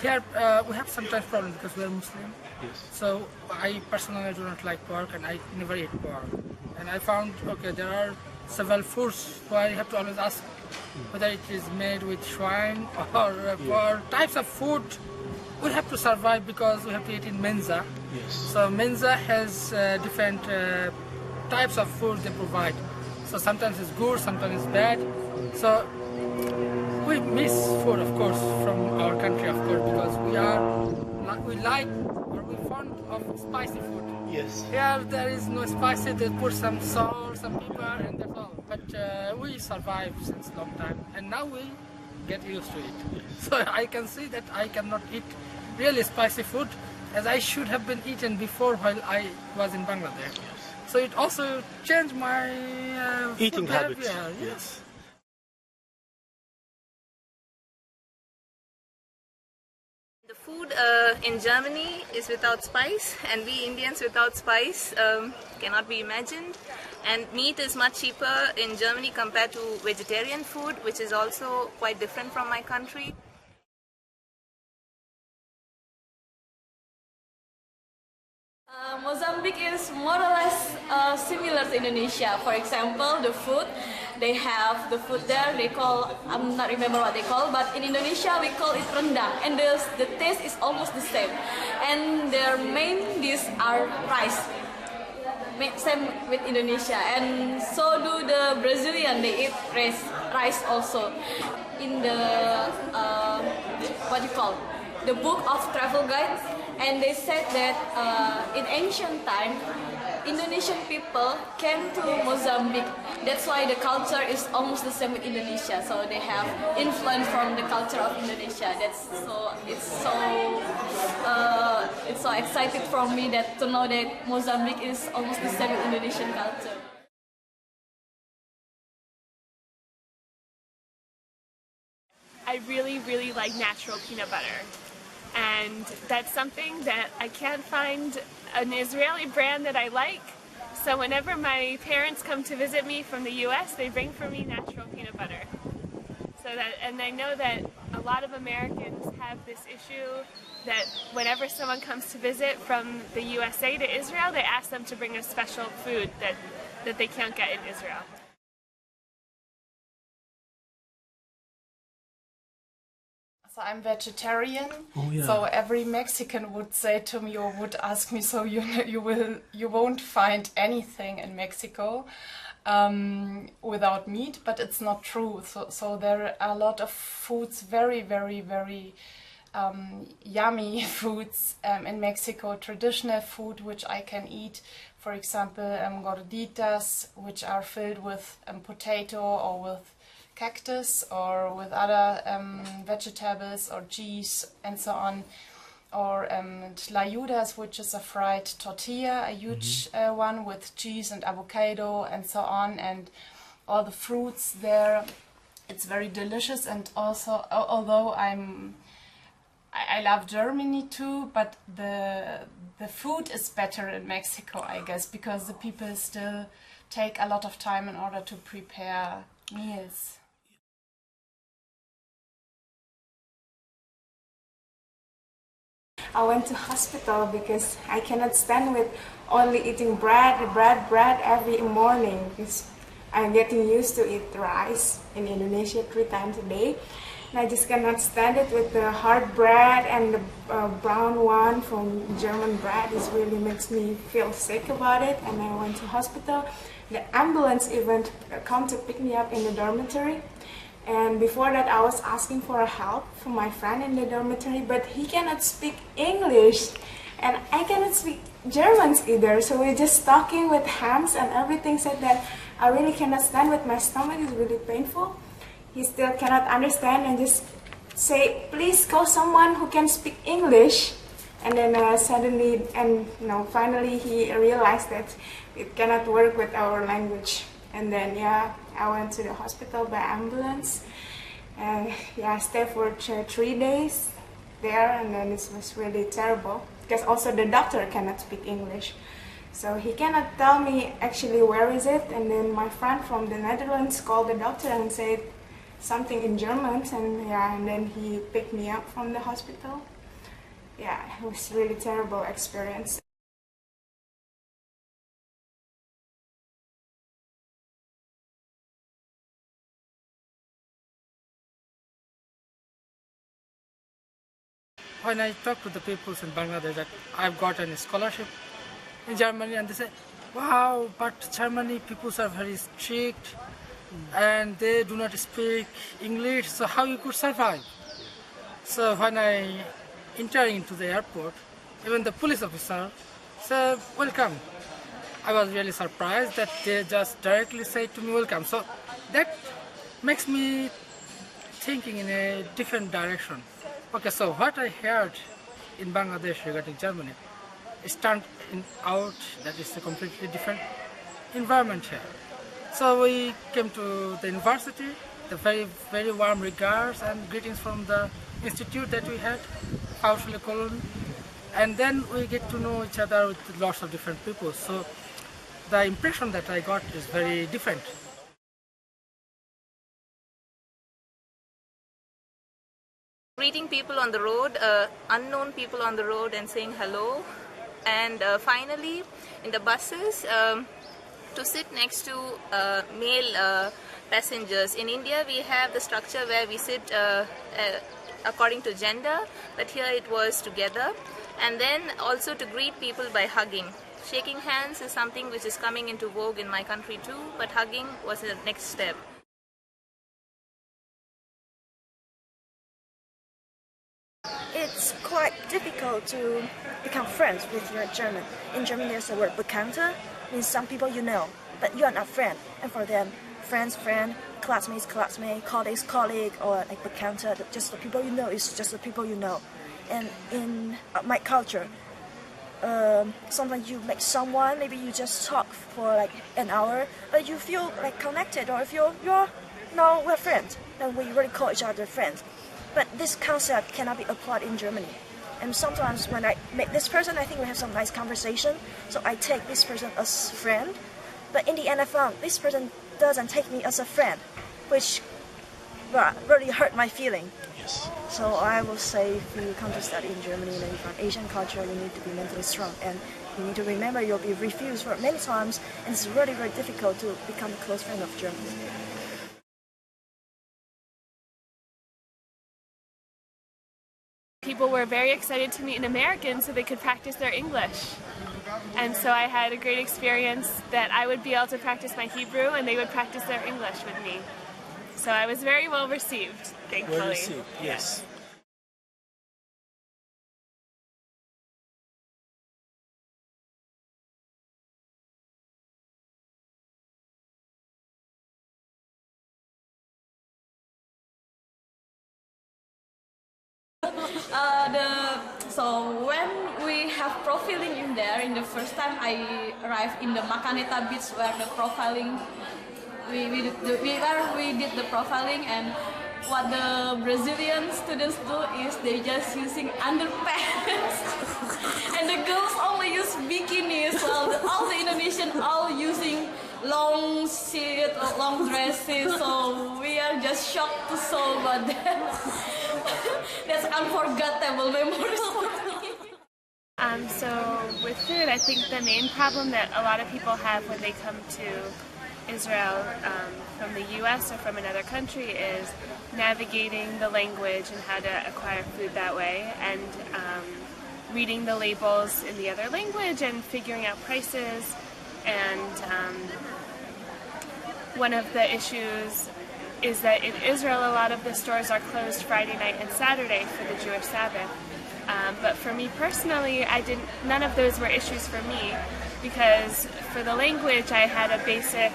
Here we have sometimes problem because we are Muslim. Yes. So I personally do not like pork and I never eat pork. And I found, okay, there are several foods where you have to always ask whether it is made with swine or for types of food. We have to survive because we have to eat in Mensa. Yes. So Mensa has different types of food they provide. So sometimes it's good, sometimes it's bad. So we miss food, of course, from our country, of course, because we like or we're fond of spicy food. Yes. Here there is no spicy, they put some salt, some pepper and that's all. But we survive since long time and now we get used to it. So I can see that I cannot eat really spicy food as I should have been eaten before while I was in Bangladesh. So it also changed my Eating food habits. behavior. Yes. The food in Germany is without spice, and we Indians without spice cannot be imagined. And meat is much cheaper in Germany compared to vegetarian food, which is also quite different from my country. Mozambique is more or less similar to Indonesia. For example, the food, they have the food there, they call, I'm not remember what they call, but in Indonesia we call it rendang, and the taste is almost the same. And their main dish are rice, same with Indonesia, and so do the Brazilian, they eat rice also. In the, what you call, the book of travel guide, and they said that in ancient time, Indonesian people came to Mozambique. That's why the culture is almost the same with Indonesia. So they have influence from the culture of Indonesia. It's so exciting for me that to know that Mozambique is almost the same with Indonesian culture. I really, really like natural peanut butter. And that's something that I can't find an Israeli brand that I like. So whenever my parents come to visit me from the US, they bring for me natural peanut butter. And I know that a lot of Americans have this issue that whenever someone comes to visit from the USA to Israel, they ask them to bring a special food that they can't get in Israel. So I'm vegetarian. Oh, yeah. So every Mexican would say to me or would ask me, so you won't find anything in Mexico without meat, but it's not true. So there are a lot of foods, very, very, very yummy foods in Mexico, traditional food which I can eat. For example, gorditas, which are filled with potato or with cactus or with other vegetables or cheese and so on, or tlayudas, which is a fried tortilla, a huge one with cheese and avocado and so on, and all the fruits there. It's very delicious. And also, although I love Germany too, but the food is better in Mexico, I guess, because the people still take a lot of time in order to prepare meals. I went to hospital because I cannot stand with only eating bread every morning, because I'm getting used to eat rice in Indonesia 3 times a day. And I just cannot stand it with the hard bread, and the brown one from German bread. It really makes me feel sick about it, and I went to hospital. The ambulance even come to pick me up in the dormitory. And before that, I was asking for help from my friend in the dormitory, but he cannot speak English, and I cannot speak German either. So we're just talking with hands and everything. Said that I really cannot stand with my stomach is really painful. He still cannot understand and just say, please call someone who can speak English. And then suddenly, and finally he realized that it cannot work with our language. And then I went to the hospital by ambulance. And I stayed for 3 days there, and then it was really terrible because also the doctor cannot speak English. So he cannot tell me actually where is it. And then my friend from the Netherlands called the doctor and said, something in German, and yeah, and then he picked me up from the hospital. Yeah, it was really terrible experience. When I talk to the people in Bangladesh that I've got a scholarship in Germany, and they say, wow, but Germany people are very strict and they do not speak English, so how you could survive? So when I enter into the airport, even the police officer said, welcome. I was really surprised that they just directly said to me, welcome. So that makes me thinking in a different direction. Okay, so what I heard in Bangladesh regarding Germany is turned out that it's a completely different environment here. So we came to the university, the very warm regards and greetings from the institute that we had, Hausle Cologne, and then we get to know each other with lots of different people. So the impression that I got is very different. Greeting people on the road, unknown people on the road, and saying hello. And finally, in the buses, to sit next to male passengers. In India, we have the structure where we sit according to gender, but here it was together. And then also to greet people by hugging. Shaking hands is something which is coming into vogue in my country too, but hugging was the next step. It's quite difficult to become friends with your German. In German, there's a word Bekannte, means some people you know, but you are not friend. And for them, friends, friend, classmates, classmate, colleagues, colleague, or like Bekannte, just the people you know is just the people you know. And in my culture, sometimes you meet someone, maybe you just talk for like an hour, but you feel like connected, or if we're friends, then we really call each other friends. But this concept cannot be applied in Germany. And sometimes when I meet this person, I think we have some nice conversation, so I take this person as friend. But in the end, I found this person doesn't take me as a friend, which really hurt my feeling. Yes. So I will say, if you come to study in Germany and you find Asian culture, you need to be mentally strong, and you need to remember you'll be refused for many times, and it's really, very difficult to become a close friend of Germany. People were very excited to meet an American so they could practice their English. And so I had a great experience that I would be able to practice my Hebrew and they would practice their English with me. So I was very well received, thankfully. Well received, yes. So when we have profiling in there, in the first time I arrived in the Macaneta beach where the profiling, we did the profiling, and what the Brazilian students do is they just using underpants, and the girls only use bikinis, while all the Indonesian all using long shirt or long dresses. So we are just shocked to saw about that. That's unforgettable memories for me. So with food, I think the main problem that a lot of people have when they come to Israel from the US or from another country is navigating the language and how to acquire food that way, and reading the labels in the other language and figuring out prices. And one of the issues is that in Israel a lot of the stores are closed Friday night and Saturday for the Jewish Sabbath. But for me personally, none of those were issues for me, because for the language I had a basic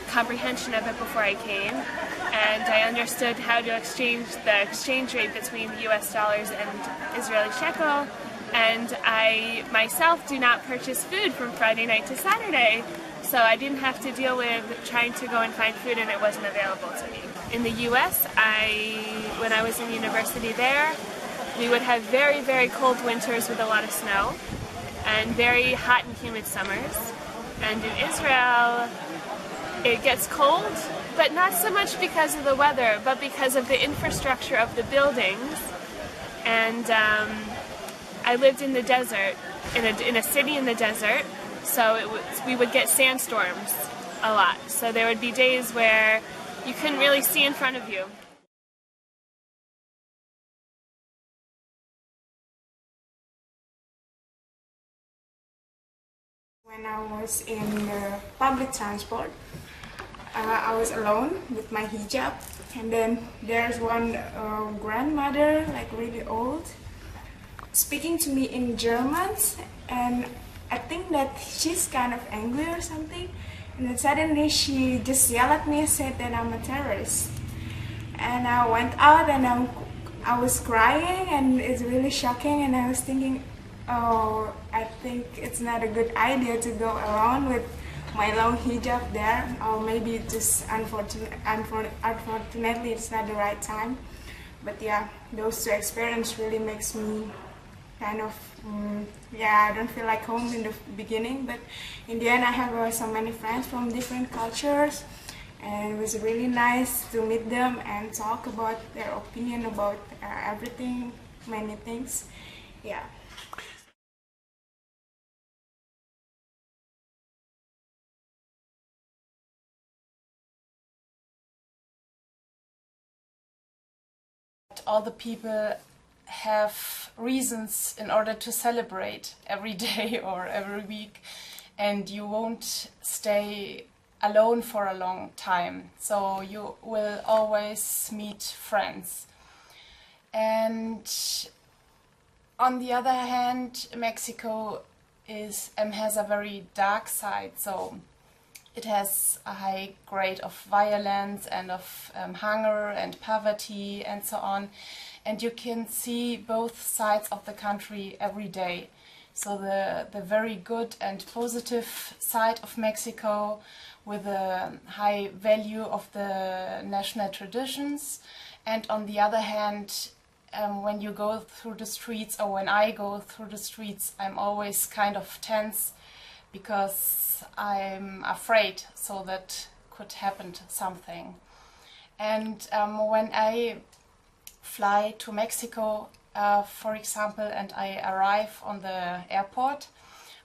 comprehension of it before I came, and I understood how to exchange the exchange rate between the US dollars and Israeli shekel, and I myself do not purchase food from Friday night to Saturday, so I didn't have to deal with trying to go and find food and it wasn't available to me. In the US, when I was in university there, we would have very, very cold winters with a lot of snow, and very hot and humid summers. And in Israel, it gets cold, but not so much because of the weather, but because of the infrastructure of the buildings. And I lived in the desert, in a city in the desert, so we would get sandstorms a lot. So there would be days where you couldn't really see in front of you. When I was in public transport, I was alone with my hijab, and then there's one grandmother, like really old, speaking to me in German, and I think that she's kind of angry or something, and then suddenly she just yelled at me and said that I'm a terrorist. And I went out and I was crying, and it's really shocking, and I was thinking, oh, I think it's not a good idea to go around with my long hijab there, or maybe just unfortunately it's not the right time. But yeah, those two experiences really makes me kind of, I don't feel like home in the beginning, but in the end I have so many friends from different cultures, and it was really nice to meet them and talk about their opinion about everything, many things. Yeah. All the people have reasons in order to celebrate every day or every week, and you won't stay alone for a long time, so you will always meet friends. And on the other hand, Mexico has a very dark side, so it has a high grade of violence and of hunger and poverty and so on. And you can see both sides of the country every day. So the very good and positive side of Mexico, with a high value of the national traditions. And on the other hand, when you go through the streets, or when I go through the streets, I'm always kind of tense, because I'm afraid, so that could happen something. And when I fly to Mexico, for example, and I arrive on the airport,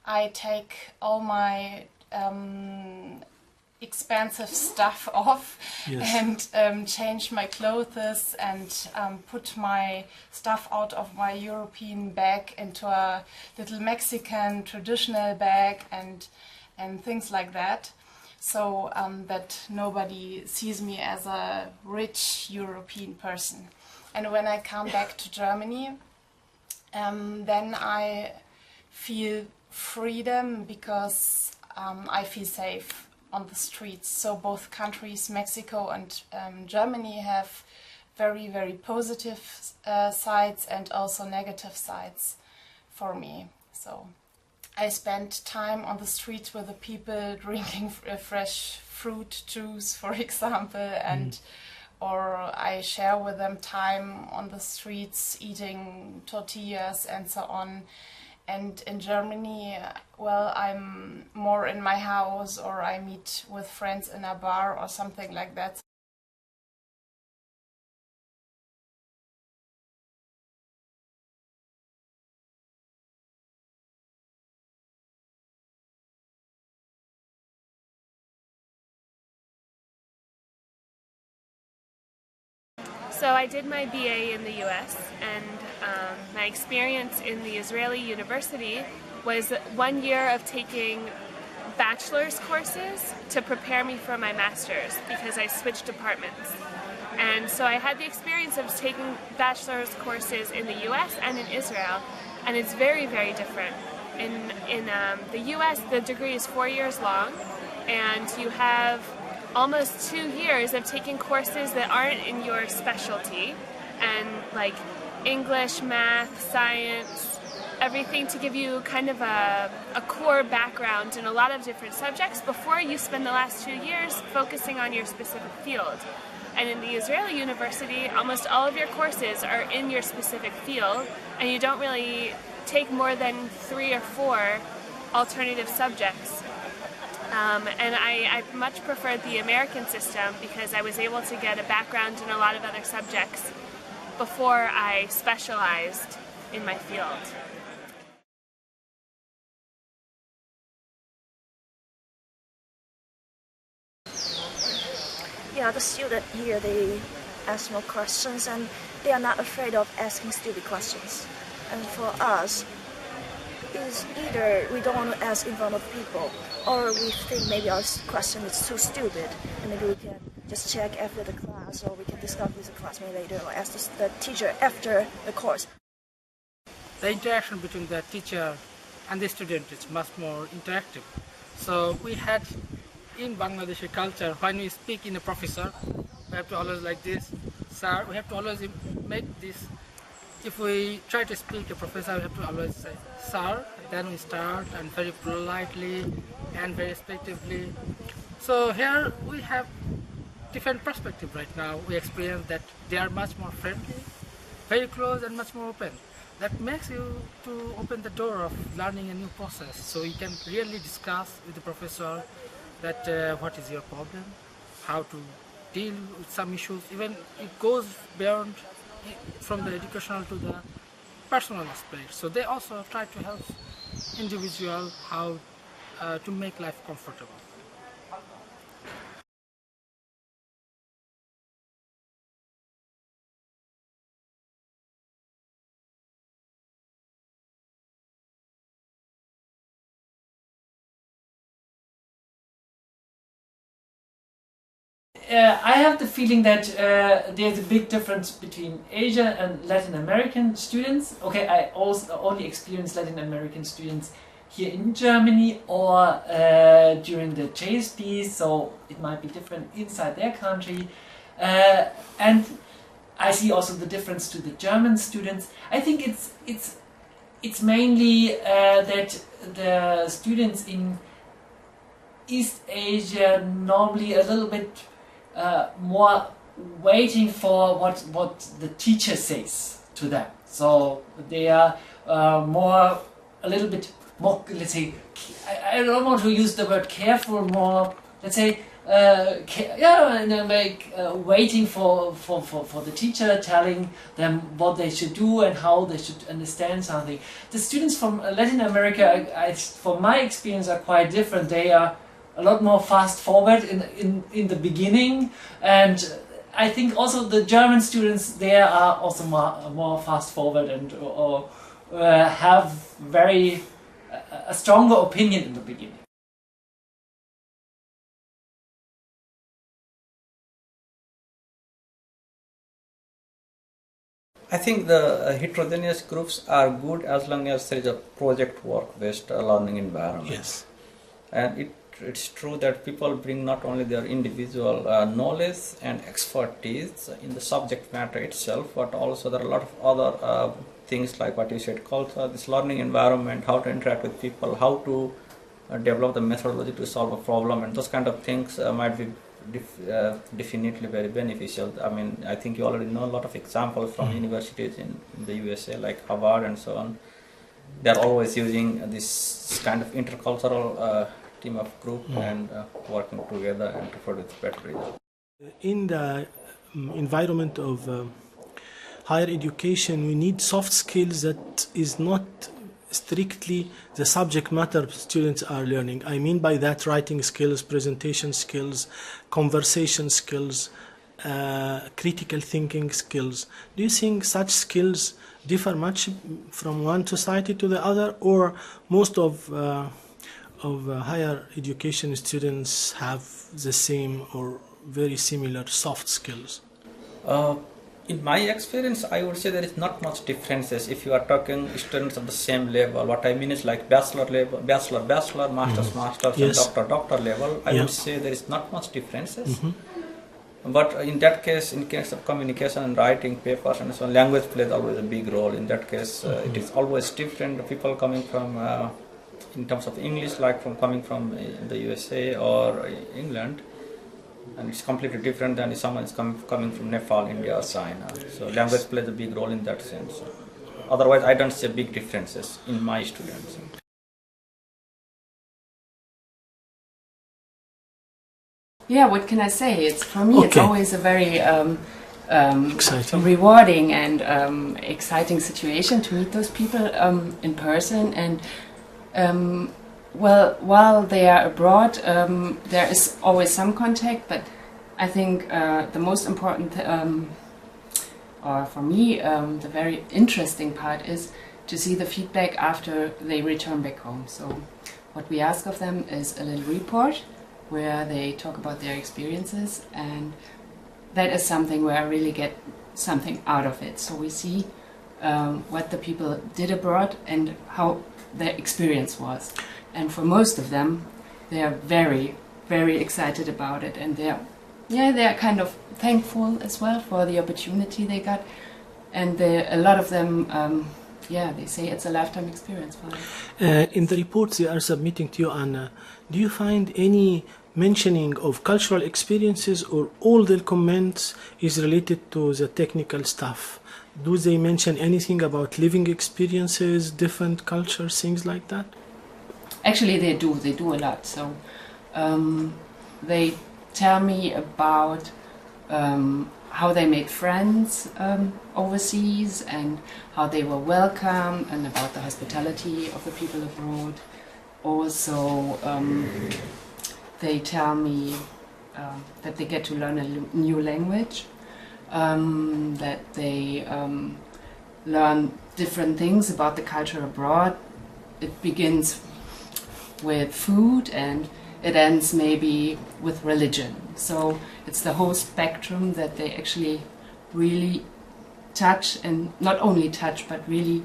I take all my expensive stuff off. Yes. And change my clothes and put my stuff out of my European bag into a little Mexican traditional bag and things like that, so that nobody sees me as a rich European person. And when I come back to Germany, then I feel freedom, because I feel safe on the streets. So both countries, Mexico and Germany, have very, very positive sides and also negative sides for me. So I spend time on the streets with the people drinking fresh fruit juice, for example, and or I share with them time on the streets eating tortillas and so on. And in Germany, well, I'm more in my house, or I meet with friends in a bar or something like that. So I did my BA in the US, and my experience in the Israeli university was 1 year of taking bachelor's courses to prepare me for my master's, because I switched departments. And so I had the experience of taking bachelor's courses in the US and in Israel, and it's very, very different. In the US, the degree is 4 years long, and you have almost 2 years of taking courses that aren't in your specialty, and like English, math, science, everything to give you kind of a core background in a lot of different subjects before you spend the last 2 years focusing on your specific field. And in the Israeli university, almost all of your courses are in your specific field, and you don't really take more than 3 or 4 alternative subjects. And I much preferred the American system because I was able to get a background in a lot of other subjects before I specialized in my field. Yeah, the student here, they ask more questions and they are not afraid of asking stupid questions. And for us, is either we don't want to ask in front of people, or we think maybe our question is too stupid, and maybe we can just check after the class, or we can discuss with the classmate later, or ask the teacher after the course. The interaction between the teacher and the student is much more interactive. So we had in Bangladeshi culture, when we speak in a professor, we have to always like this, sir, we have to always make this. If we try to speak a professor, we have to always say, sir, then we start, and very politely and very respectively. So here we have different perspective right now. We experience that they are much more friendly, very close and much more open. That makes you to open the door of learning a new process. So you can really discuss with the professor that what is your problem, how to deal with some issues. Even it goes beyond from the educational to the personal aspect. So they also try to help individual how to make life comfortable. I have the feeling that there's a big difference between Asian and Latin American students. Okay, I also only experienced Latin American students here in Germany or during the JSP, so it might be different inside their country. And I see also the difference to the German students. I think it's mainly that the students in East Asia normally a little bit more waiting for what the teacher says to them. So they are a little bit more, let's say, I don't want to use the word careful, more, let's say, waiting for the teacher telling them what they should do and how they should understand something. The students from Latin America, from my experience, are quite different. They are a lot more fast forward in the beginning, and I think also the German students there are also more fast forward and have a stronger opinion in the beginning. I think the heterogeneous groups are good as long as there is a project work based learning environment. Yes. And it's true that people bring not only their individual knowledge and expertise in the subject matter itself, but also there are a lot of other things like what you said, culture, this learning environment, how to interact with people, how to develop the methodology to solve a problem, and those kind of things might be definitely very beneficial. I mean, I think you already know a lot of examples from universities in the USA, like Harvard and so on. They're always using this kind of intercultural team of group and working together and to produce better results. In the environment of higher education, we need soft skills that is not strictly the subject matter students are learning. I mean by that writing skills, presentation skills, conversation skills, critical thinking skills. Do you think such skills differ much from one society to the other, or most of higher education students have the same or very similar soft skills? In my experience, I would say there is not much differences if you are talking students of the same level. What I mean is like bachelor level, bachelor, masters, Yes. and doctor level. I would say there is not much differences. But in that case, in case of communication and writing papers and so on, language plays always a big role. In that case, it is always different. People coming from, in terms of English, like coming from the USA or England, and it's completely different than if someone is coming from Nepal, India, or China. So language plays a big role in that sense. Otherwise, I don't see big differences in my students. Yeah, what can I say? It's for me. It's Okay. always a very Exciting. rewarding and exciting situation to meet those people in person. And well, while they are abroad, there is always some contact. But I think the most important, or for me, the very interesting part is to see the feedback after they return back home. So what we ask of them is a little report where they talk about their experiences, and that is something where I really get something out of it. So we see what the people did abroad and how their experience was. And for most of them, they are very, very excited about it, and they are kind of thankful as well for the opportunity they got. And a lot of them, they say it's a lifetime experience for them. In the reports they are submitting to you, Anna, do you find any mentioning of cultural experiences, or all their comments is related to the technical stuff? Do they mention anything about living experiences, different cultures, things like that? Actually, they do a lot. So they tell me about how they made friends overseas and how they were welcome, and about the hospitality of the people abroad. Also, they tell me that they get to learn a new language, that they learn different things about the culture abroad. It begins with food and it ends maybe with religion. So it's the whole spectrum that they actually really touch, and not only touch but really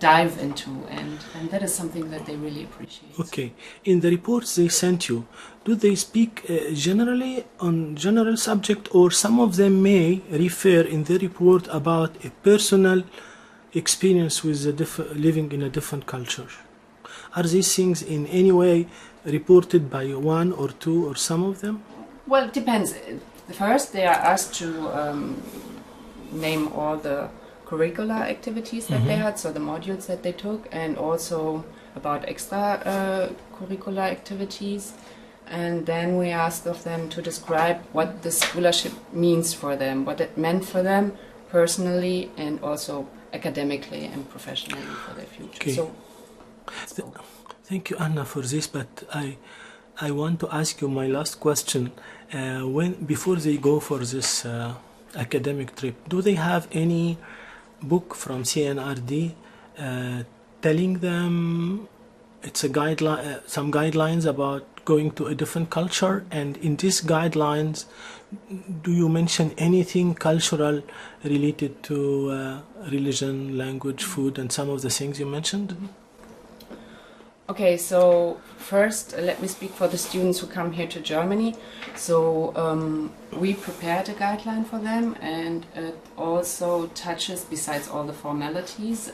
dive into, and that is something that they really appreciate. Okay. In the reports they sent you, do they speak generally on general subject, or some of them may refer in the report about a personal experience with living in a different culture? Are these things in any way reported by one or two or some of them? Well, it depends. First, they are asked to name all the curricular activities that they had, so the modules that they took, and also about extra curricular activities. And then we asked of them to describe what the scholarship means for them, what it meant for them personally and also academically and professionally for their future. Okay. So, thank you, Anna, for this, but I want to ask you my last question. Before they go for this academic trip, do they have any book from CNRD telling them it's a guideline, some guidelines about going to a different culture? And in these guidelines, do you mention anything cultural related to religion, language, food, and some of the things you mentioned? Okay, so first let me speak for the students who come here to Germany. So we prepared a guideline for them, and it also touches, besides all the formalities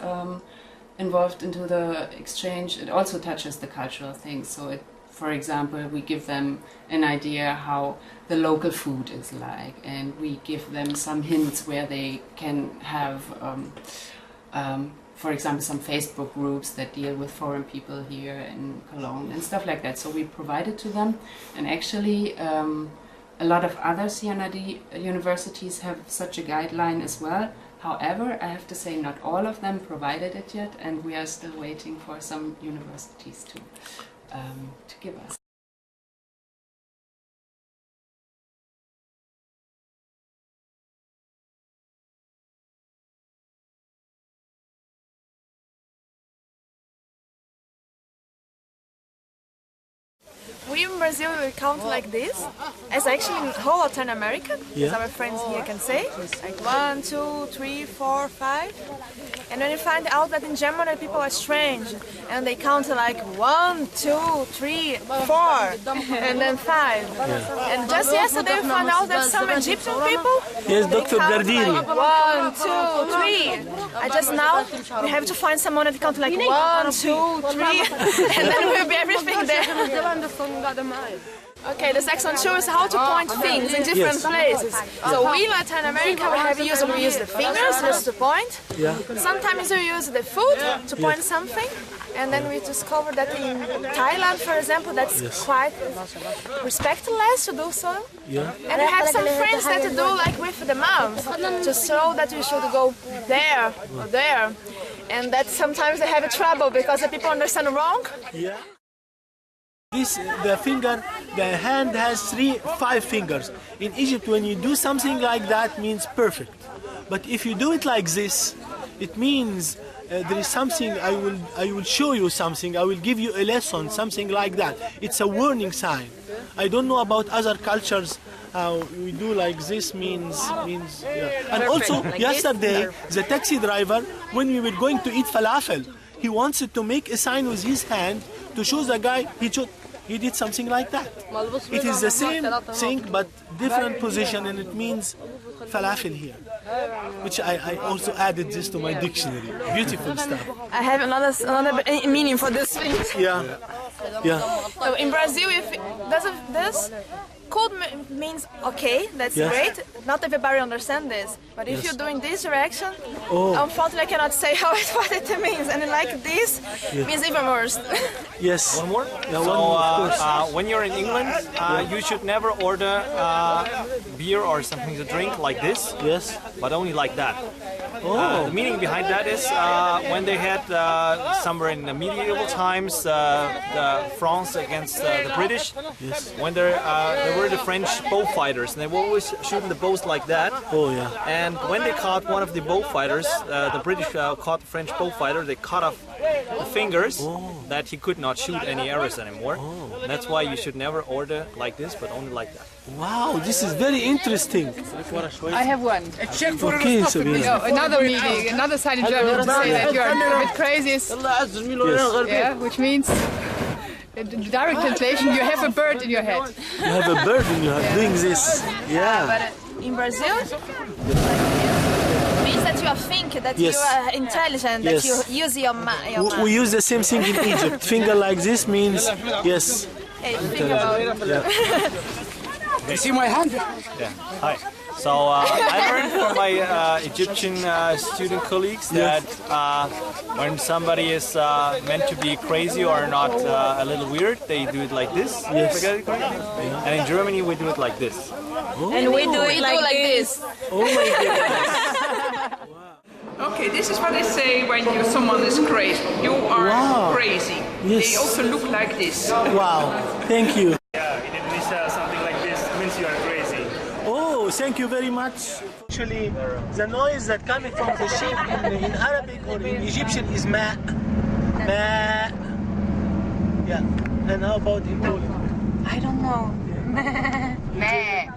involved into the exchange, it also touches the cultural things. So for example, we give them an idea how the local food is like, and we give them some hints where they can have for example, some Facebook groups that deal with foreign people here in Cologne and stuff like that. So we provided to them, and actually a lot of other CNRD universities have such a guideline as well. However, I have to say not all of them provided it yet, and we are still waiting for some universities to give us. We in Brazil we count like this, as actually in whole Latin America, as our friends here can say, like 1, 2, 3, 4, 5. And when you find out that in Germany people are strange, and they count like 1, 2, 3, 4, and then 5. Yeah. And just yesterday we found out that some Egyptian people, Yes, they Dr. count Gardini. like 1, 2, 3. I just now we have to find someone that count like 1, 2, 3, and then will be everything there. Okay, the section shows how to point things in different places. So we Latin America we use the fingers just to point. Yeah. Sometimes we use the foot to point something. And then we discovered that in Thailand, for example, that's quite respectless to do so. Yeah. And we have some friends that do like with the mouth to show that we should go there or there. And that sometimes they have trouble because the people understand wrong. Yeah. The hand has 5 fingers. In Egypt, when you do something like that, means perfect. But if you do it like this, it means there is something. I will show you something. I will give you a lesson, something like that. It's a warning sign. I don't know about other cultures. How we do like this means. Yeah. And also, yesterday, the taxi driver, when we were going to eat falafel, he wanted to make a sign with his hand to show the guy he did something like that. It is the same thing but different position, and it means falafel here, which I also added this to my dictionary. Beautiful stuff. I have another meaning for this thing. Yeah. Yeah. So in Brazil, if this could means okay, that's great. Not everybody understands this, but if you're doing this direction, unfortunately I cannot say what it means. And then like this means even worse. Yes. One more? Yeah, so when you're in England, you should never order beer or something to drink like this. Yes. But only like that. The meaning behind that is when they had somewhere in the medieval times France against the British, when there were the French bow fighters, and they were always shooting the bows like that. Oh yeah. And when they caught one of the bow fighters, the British caught the French bow fighter, they cut off the fingers that he could not shoot any arrows anymore. And that's why you should never order like this, but only like that. Wow, this is very interesting. I have one. Okay, Sabina. Another meaning, another sign in German to say that you're a bit crazy is, which means, in the direct translation, you have a bird in your head. You have a bird in your head doing this. Yeah. But in Brazil, means that you think that you are intelligent, that you use your mind. We use the same thing in Egypt. Finger like this means yes. Hey, think about it. You see my hand? Yeah. Hi. So I learned from my Egyptian student colleagues that when somebody is meant to be crazy or not a little weird, they do it like this. Yes. And in Germany we do it like this. Oh. And we do it like this. Oh my goodness. Okay, this is what they say when someone is crazy. You are crazy. Yes. They also look like this. Wow, thank you. Yeah, in Indonesia something like this means you are crazy. Oh, thank you very much. Actually, the noise that coming from the sheep in Arabic or in Egyptian is ma. Ma. Yeah. And how about in Poland? I don't know. Meh.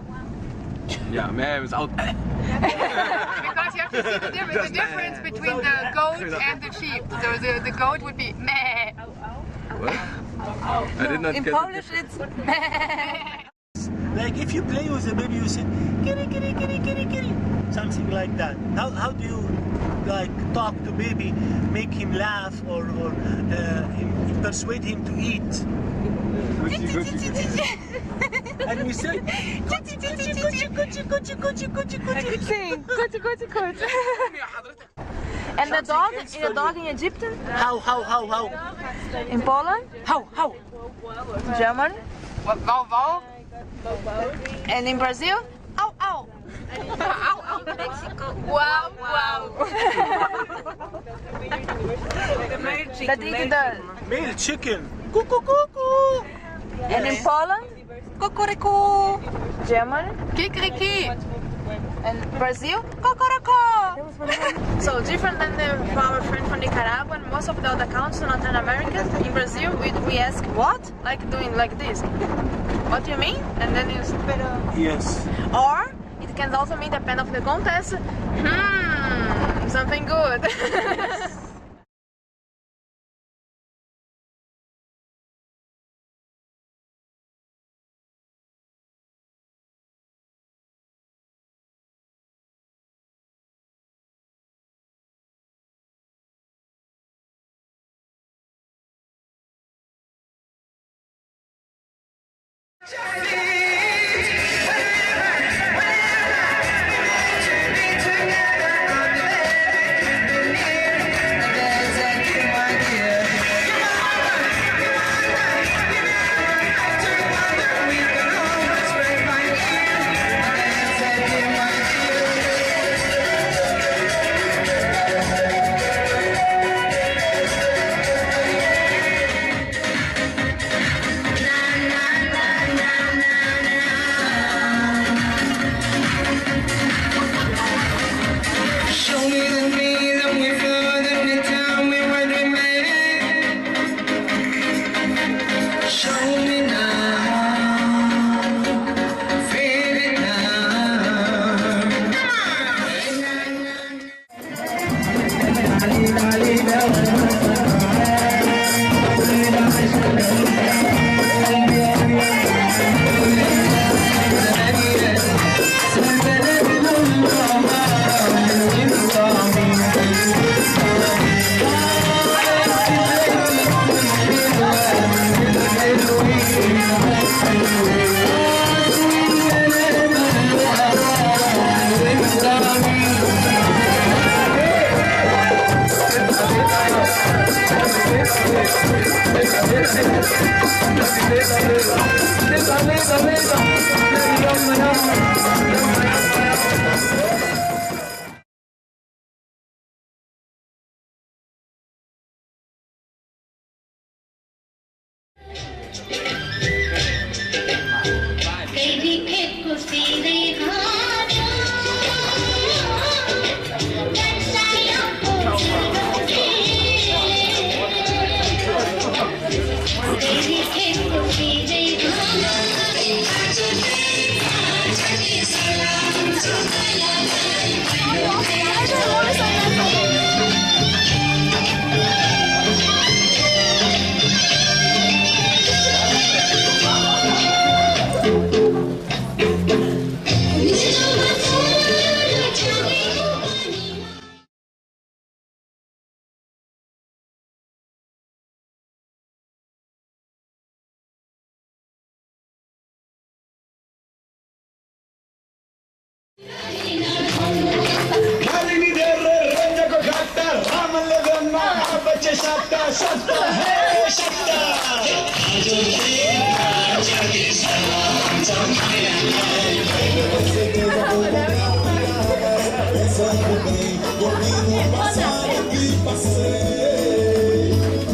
Yeah, meh without. Because you have to see the difference between the goat and the sheep. So the goat would be meh. What? I did not In get Polish it's meh. Like if you play with a baby, you say kitty kitty kitty kitty kitty, something like that. How do you like talk to baby, make him laugh or persuade him to eat? And we say kuchi kuchi kuchi kuchi kuchi kuchi kuchi kuchi. Sing kuchi kuchi kuchi. And the dog in Egyptian? How? In Poland? How? German? Wow, wow. And in Brazil? Ow, ow. Mexico. Wow, wow. The male chicken. Male chicken. Cuckoo cuckoo. And in Poland? Cocorico. German? Kikriki. And Brazil? Cocorocó. So different than our friend from Nicaragua and most of the other countries in Latin America. In Brazil, we ask what? Like doing like this. What do you mean? And then you Yes. Or it can also mean, depending on the context, something good.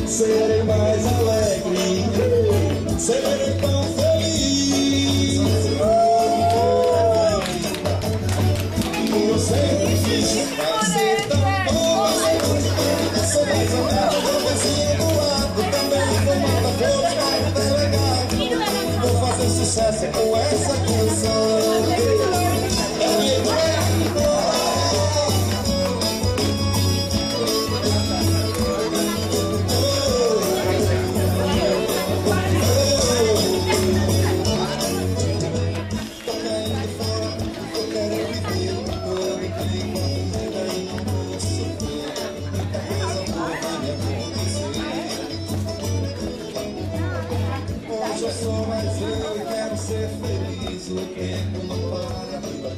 Serei mais alegre, serei tão feliz. Você é difícil, vai ser tão bom. Sou mais ou menos, vou fazer do lado. Também vou matar flores, vai tá legal. Vou fazer sucesso com essa canção. Hoje eu sou mais eu e quero ser feliz. O tempo não para, a vida